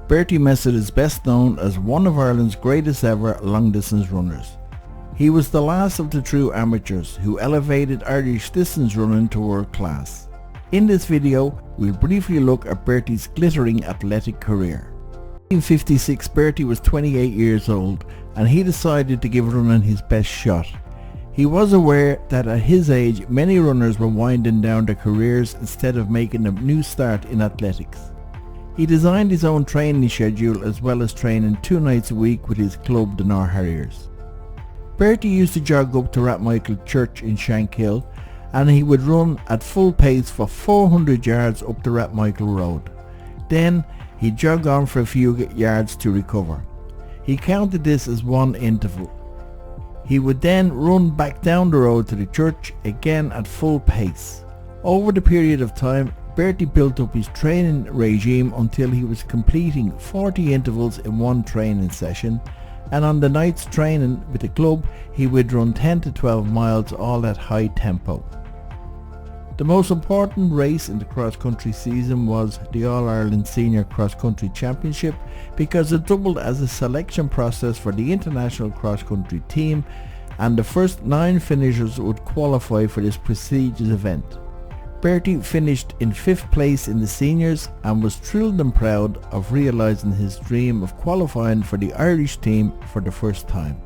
Bertie Messitt is best known as one of Ireland's greatest ever long-distance runners. He was the last of the true amateurs who elevated Irish distance running to world class. In this video, we'll briefly look at Bertie's glittering athletic career. In 1956, Bertie was 28 years old and he decided to give running his best shot. He was aware that at his age, many runners were winding down their careers instead of making a new start in athletics. He designed his own training schedule as well as training 2 nights a week with his club, the North Harriers. Bertie used to jog up to Rathmichael Church in Shankill and he would run at full pace for 400 yards up the Rathmichael Road. Then he'd jog on for a few yards to recover. He counted this as one interval. He would then run back down the road to the church again at full pace. Over the period of time, Bertie built up his training regime until he was completing 40 intervals in one training session, and on the nights training with the club he would run 10 to 12 miles all at high tempo. The most important race in the cross-country season was the All-Ireland Senior Cross-Country Championship because it doubled as a selection process for the international cross-country team, and the first 9 finishers would qualify for this prestigious event. Bertie finished in 5th place in the seniors and was thrilled and proud of realising his dream of qualifying for the Irish team for the first time.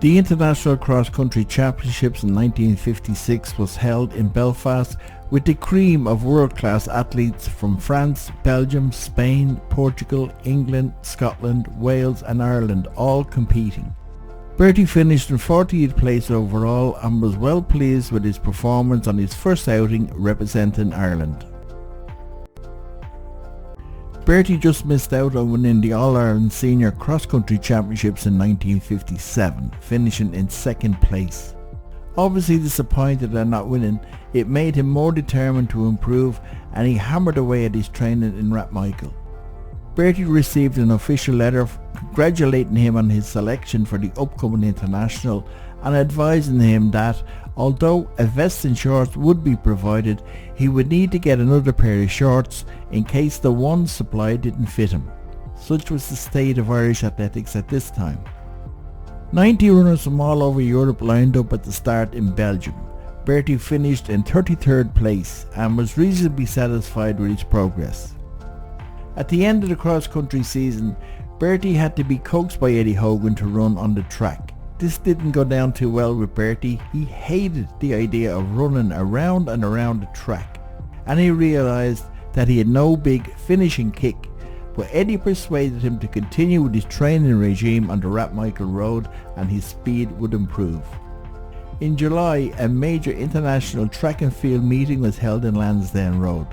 The International Cross Country Championships in 1956 was held in Belfast with the cream of world-class athletes from France, Belgium, Spain, Portugal, England, Scotland, Wales and Ireland all competing. Bertie finished in 40th place overall and was well pleased with his performance on his first outing representing Ireland. Bertie just missed out on winning the All-Ireland Senior Cross Country Championships in 1957, finishing in 2nd place. Obviously disappointed at not winning, it made him more determined to improve and he hammered away at his training in Rathmichael. Bertie received an official letter congratulating him on his selection for the upcoming international and advising him that although a vest and shorts would be provided, he would need to get another pair of shorts in case the one supplied didn't fit him. Such was the state of Irish athletics at this time. 90 runners from all over Europe lined up at the start in Belgium. Bertie finished in 33rd place and was reasonably satisfied with his progress. At the end of the cross-country season, Bertie had to be coaxed by Eddie Hogan to run on the track. This didn't go down too well with Bertie. He hated the idea of running around and around the track, and he realised that he had no big finishing kick, but Eddie persuaded him to continue with his training regime on the Rathmichael Road and his speed would improve. In July, a major international track and field meeting was held in Lansdowne Road.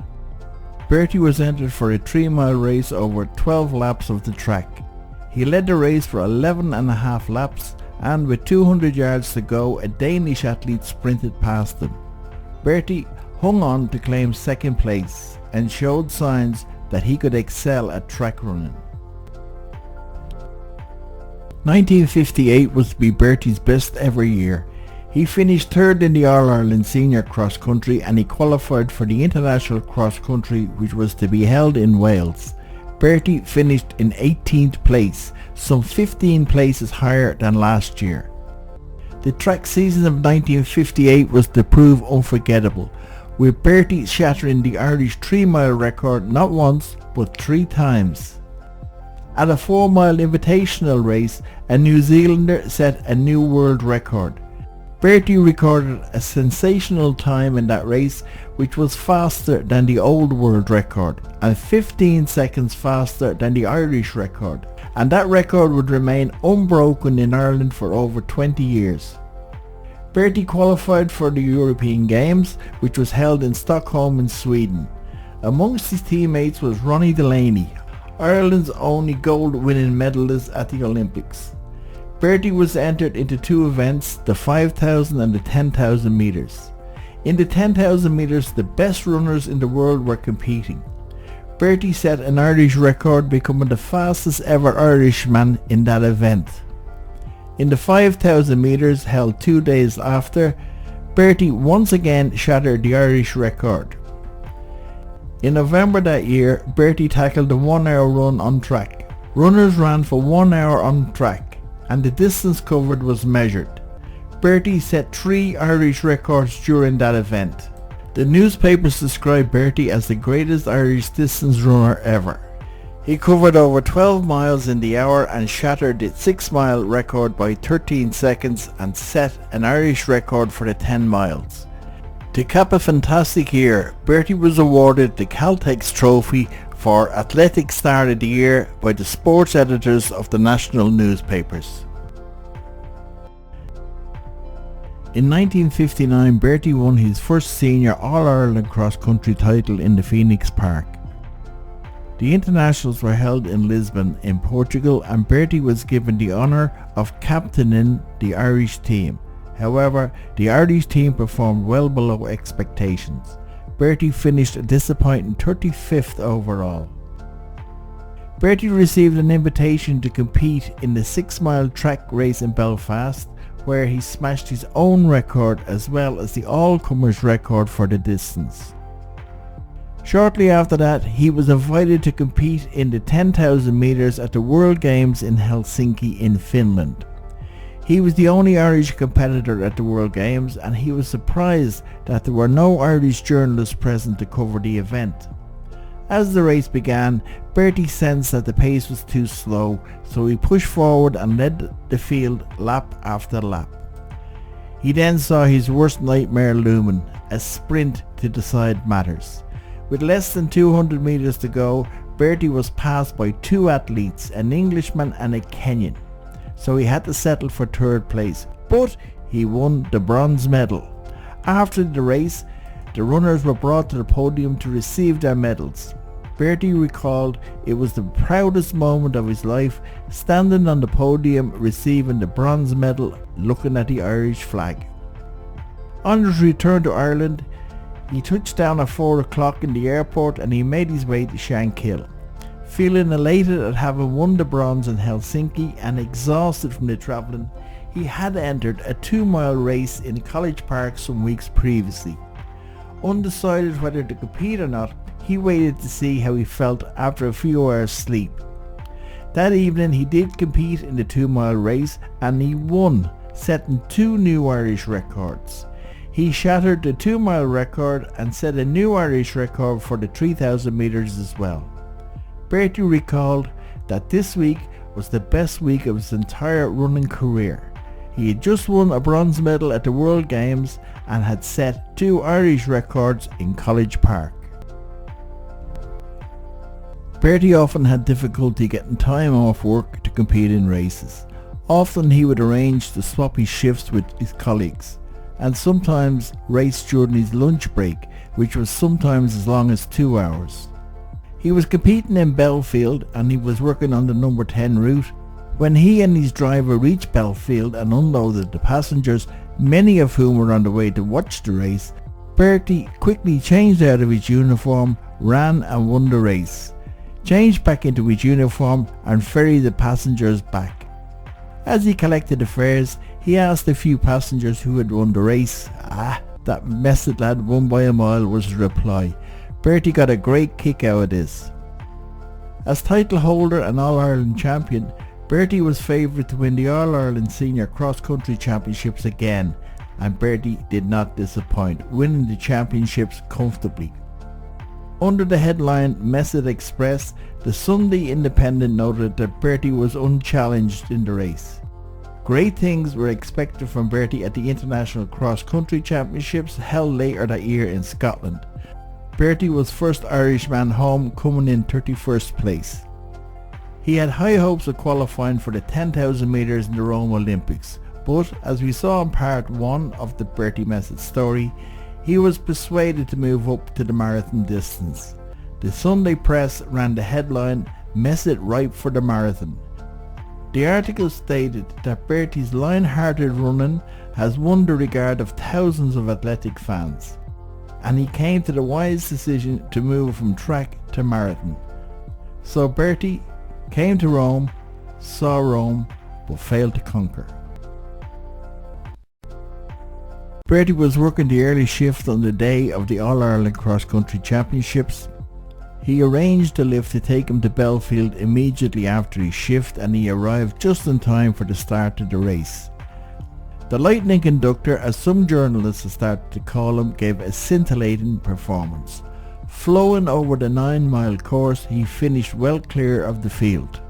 Bertie was entered for a 3-mile race over 12 laps of the track. He led the race for 11.5 laps and with 200 yards to go a Danish athlete sprinted past him. Bertie hung on to claim 2nd place and showed signs that he could excel at track running. 1958 was to be Bertie's best ever year. He finished 3rd in the All-Ireland Senior Cross Country and he qualified for the International Cross Country which was to be held in Wales. Bertie finished in 18th place, some 15 places higher than last year. The track season of 1958 was to prove unforgettable, with Bertie shattering the Irish 3-mile record not once but 3 times. At a 4-mile invitational race, a New Zealander set a new world record. Bertie recorded a sensational time in that race which was faster than the old world record and 15 seconds faster than the Irish record, and that record would remain unbroken in Ireland for over 20 years. Bertie qualified for the European Games which was held in Stockholm in Sweden. Amongst his teammates was Ronnie Delaney, Ireland's only gold winning medalist at the Olympics. Bertie was entered into 2 events, the 5,000 and the 10,000 metres. In the 10,000 metres, the best runners in the world were competing. Bertie set an Irish record, becoming the fastest ever Irishman in that event. In the 5,000 metres held 2 days after, Bertie once again shattered the Irish record. In November that year, Bertie tackled the 1 hour run on track. Runners ran for 1 hour on track, and the distance covered was measured. Bertie set 3 Irish records during that event. The newspapers described Bertie as the greatest Irish distance runner ever. He covered over 12 miles in the hour and shattered the 6-mile record by 13 seconds and set an Irish record for the 10 miles. To cap a fantastic year, Bertie was awarded the Caltex Trophy for Athletic Star of the Year by the sports editors of the national newspapers. In 1959, Bertie won his first senior All-Ireland cross-country title in the Phoenix Park. The internationals were held in Lisbon in Portugal, and Bertie was given the honour of captaining the Irish team. However, the Irish team performed well below expectations. Bertie finished a disappointing 35th overall. Bertie received an invitation to compete in the 6-mile track race in Belfast, where he smashed his own record as well as the all-comers record for the distance. Shortly after that, he was invited to compete in the 10,000 metres at the World Games in Helsinki in Finland. He was the only Irish competitor at the World Games, and he was surprised that there were no Irish journalists present to cover the event. As the race began, Bertie sensed that the pace was too slow, so he pushed forward and led the field lap after lap. He then saw his worst nightmare looming, a sprint to decide matters. With less than 200 metres to go, Bertie was passed by 2 athletes, an Englishman and a Kenyan, so he had to settle for 3rd place, but he won the bronze medal. After the race, the runners were brought to the podium to receive their medals. Bertie recalled it was the proudest moment of his life, standing on the podium receiving the bronze medal, looking at the Irish flag. On his return to Ireland, he touched down at 4 o'clock in the airport and he made his way to Shankill. Feeling elated at having won the bronze in Helsinki and exhausted from the travelling, he had entered a 2-mile race in College Park some weeks previously. Undecided whether to compete or not, he waited to see how he felt after a few hours sleep. That evening he did compete in the 2-mile race and he won, setting 2 new Irish records. He shattered the 2-mile record and set a new Irish record for the 3,000 metres as well. Bertie recalled that this week was the best week of his entire running career. He had just won a bronze medal at the World Games and had set 2 Irish records in College Park. Bertie often had difficulty getting time off work to compete in races. Often he would arrange to swap his shifts with his colleagues, and sometimes race during his lunch break, which was sometimes as long as 2 hours. He was competing in Belfield and he was working on the number 10 route. When he and his driver reached Belfield and unloaded the passengers, many of whom were on the way to watch the race, Bertie quickly changed out of his uniform, ran and won the race, changed back into his uniform and ferried the passengers back. As he collected the fares, he asked a few passengers who had won the race. That Messitt lad won by a mile, was his reply. Bertie got a great kick out of this. As title holder and All-Ireland champion, Bertie was favoured to win the All-Ireland Senior Cross Country Championships again, and Bertie did not disappoint, winning the championships comfortably. Under the headline Messitt Express, the Sunday Independent noted that Bertie was unchallenged in the race. Great things were expected from Bertie at the International Cross Country Championships held later that year in Scotland. Bertie was first Irishman home, coming in 31st place. He had high hopes of qualifying for the 10,000 metres in the Rome Olympics, but as we saw in part 1 of the Bertie Messitt story, he was persuaded to move up to the marathon distance. The Sunday Press ran the headline, "Messitt ripe for the marathon." The article stated that Bertie's lion-hearted running has won the regard of thousands of athletic fans, and he came to the wise decision to move from track to marathon. So Bertie came to Rome, saw Rome, but failed to conquer. Bertie was working the early shift on the day of the All-Ireland Cross Country Championships. He arranged a lift to take him to Belfield immediately after his shift, and he arrived just in time for the start of the race. The lightning conductor, as some journalists have started to call him, gave a scintillating performance. Flowing over the 9-mile course, he finished well clear of the field.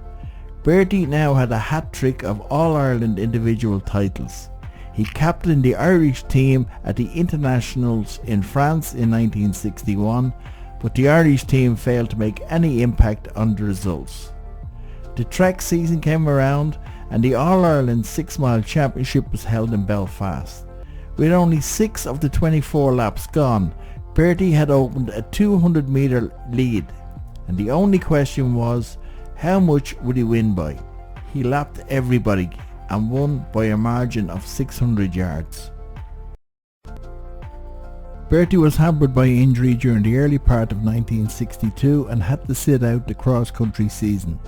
Bertie now had a hat-trick of All-Ireland individual titles. He captained the Irish team at the Internationals in France in 1961, but the Irish team failed to make any impact on the results. The track season came around and the All-Ireland 6-mile championship was held in Belfast. With only 6 of the 24 laps gone, Bertie had opened a 200-metre lead, and the only question was, how much would he win by? He lapped everybody and won by a margin of 600 yards. Bertie was hampered by injury during the early part of 1962 and had to sit out the cross-country season.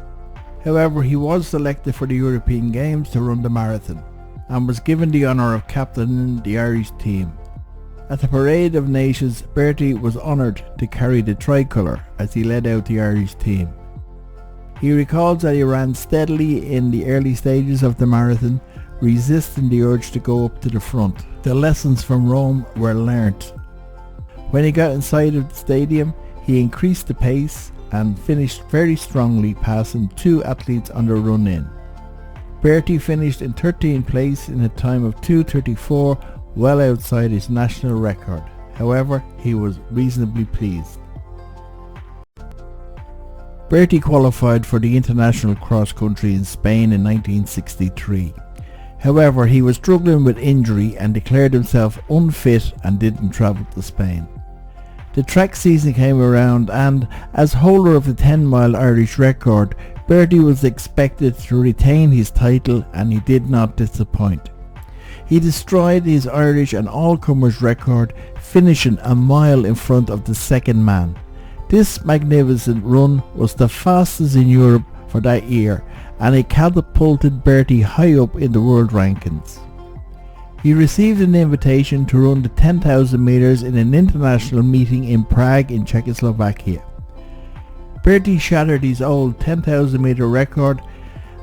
However, he was selected for the European Games to run the marathon and was given the honour of captaining the Irish team. At the Parade of Nations, Bertie was honoured to carry the tricolour as he led out the Irish team. He recalls that he ran steadily in the early stages of the marathon, resisting the urge to go up to the front. The lessons from Rome were learnt. When he got inside of the stadium, he increased the pace and finished very strongly, passing 2 athletes on the run-in. Bertie finished in 13th place in a time of 2:34, well outside his national record. However, he was reasonably pleased. Bertie qualified for the International Cross Country in Spain in 1963. However, he was struggling with injury and declared himself unfit and didn't travel to Spain. The track season came around and, as holder of the 10-mile Irish record, Bertie was expected to retain his title, and he did not disappoint. He destroyed his Irish and all-comers record, finishing a mile in front of the second man. This magnificent run was the fastest in Europe for that year, and it catapulted Bertie high up in the world rankings. He received an invitation to run the 10,000 meters in an international meeting in Prague in Czechoslovakia. Bertie shattered his old 10,000 meter record,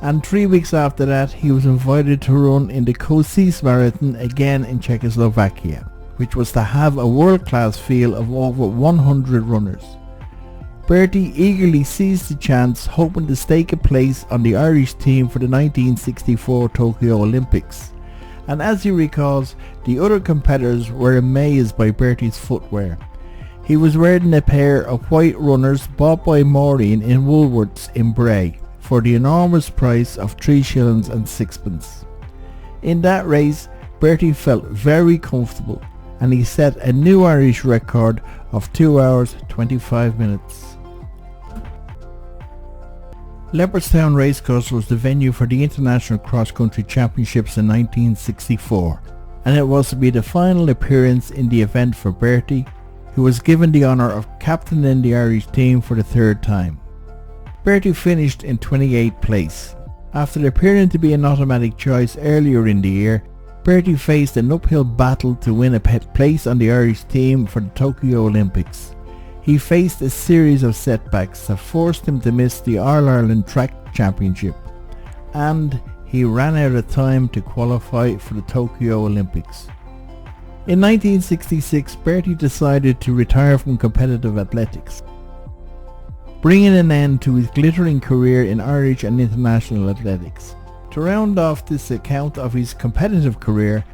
and 3 weeks after that he was invited to run in the Košice Marathon again in Czechoslovakia, which was to have a world-class field of over 100 runners. Bertie eagerly seized the chance, hoping to stake a place on the Irish team for the 1964 Tokyo Olympics. And as he recalls, the other competitors were amazed by Bertie's footwear. He was wearing a pair of white runners bought by Maureen in Woolworths in Bray for the enormous price of 3 shillings and 6pence. In that race, Bertie felt very comfortable, and he set a new Irish record of 2 hours 25 minutes. Leopardstown Racecourse was the venue for the International Cross Country Championships in 1964, and it was to be the final appearance in the event for Bertie, who was given the honour of captaining the Irish team for the 3rd time. Bertie finished in 28th place. After appearing to be an automatic choice earlier in the year, Bertie faced an uphill battle to win a place on the Irish team for the Tokyo Olympics. He faced a series of setbacks that forced him to miss the All-Ireland Track Championship, and he ran out of time to qualify for the Tokyo Olympics. In 1966, Bertie decided to retire from competitive athletics, bringing an end to his glittering career in Irish and international athletics. To round off this account of his competitive career,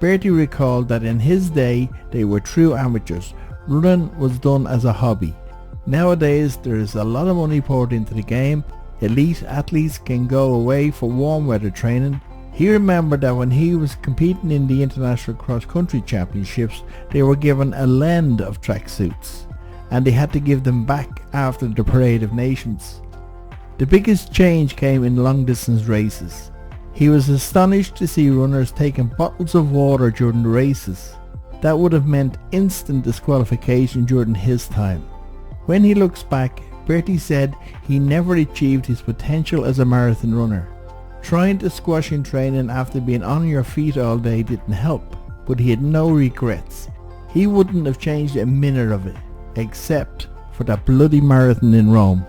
Bertie recalled that in his day they were true amateurs. Running was done as a hobby. Nowadays there is a lot of money poured into the game. Elite athletes can go away for warm weather training. He remembered that when he was competing in the International Cross Country Championships, they were given a lend of tracksuits, and they had to give them back after the Parade of Nations. The biggest change came in long distance races. He was astonished to see runners taking bottles of water during the races. That would have meant instant disqualification during his time. When he looks back, Bertie said he never achieved his potential as a marathon runner. Trying to squash in training after being on your feet all day didn't help, but he had no regrets. He wouldn't have changed a minute of it, except for that bloody marathon in Rome.